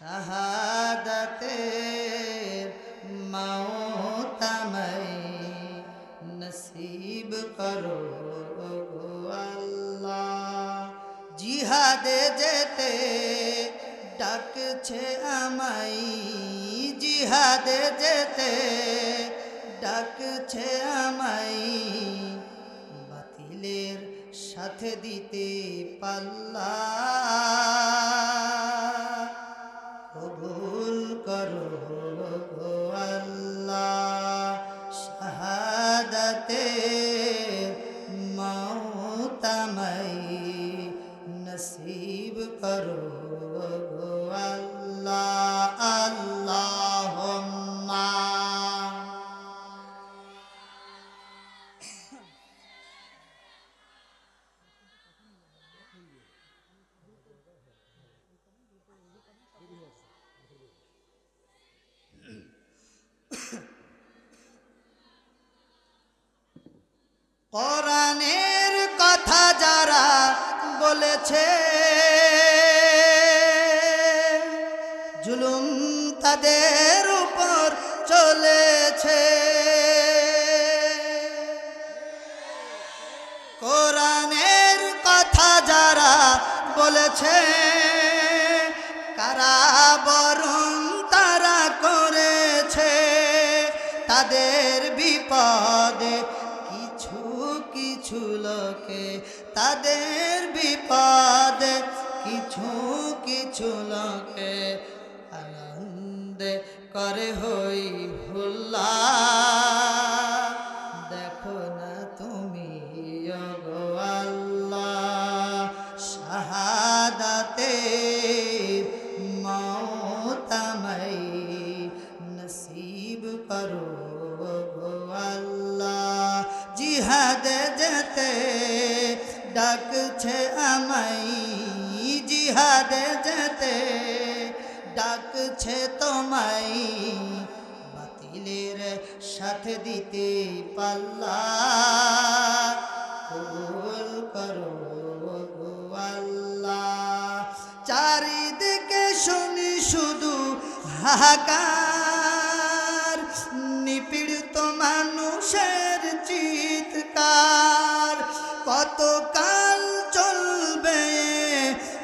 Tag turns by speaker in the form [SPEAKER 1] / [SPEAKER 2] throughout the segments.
[SPEAKER 1] শাহাদাতের মওত আমায় নসিব করো আল্লাহ। জিহাদে যেতে ডাকছে আমায়, জিহাদে যেতে ডাকছে আমায়, বাতিলের সাথে দিতে পাল্লা কবুল করো আল্লাহ। শাহাদাতের মওত আমায় নসিব করো আল্লাহ। আল্লাহুম্মা কোরআনের কথা যারা বলেছে, জুলুম তাদের উপর চলেছে। কোরআনের কথা যারা বলেছে, কারাবরণ তারা করেছে। তাদের বিপদে কিছু কিছু লোকে, তাদের বিপদে কিছু কিছু লোকে আনন্দে করে হই হুল্লা। দেখো না তুমি ওগো আল্লাহ, শাহাদাতের মওত আমায় নসিব করো আল্লাহ। জিহাদে যেতে ডাকছে আমায়, জিহাদে যেতে ডাকছে তোমায়, বাতিলের সাথে দিতে পাল্লা কবুল করো আল্লাহ। চারিদিকে শুনি শুধু হাহাকার, নিপীড়িত মানুষের চিৎকার। কতকাল চলবে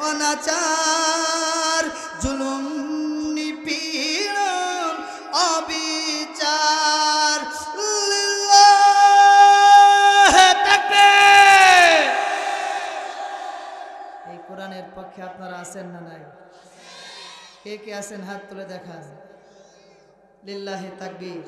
[SPEAKER 1] অনাচার, জুলুম নিপীড়ন অবিচার। লিল্লাহে তাকবীর। এই কোরআনের পক্ষে আপনারা আছেন না নাই? কে কে আছেন হাত তুলে দেখান। লিল্লাহে তাকবীর।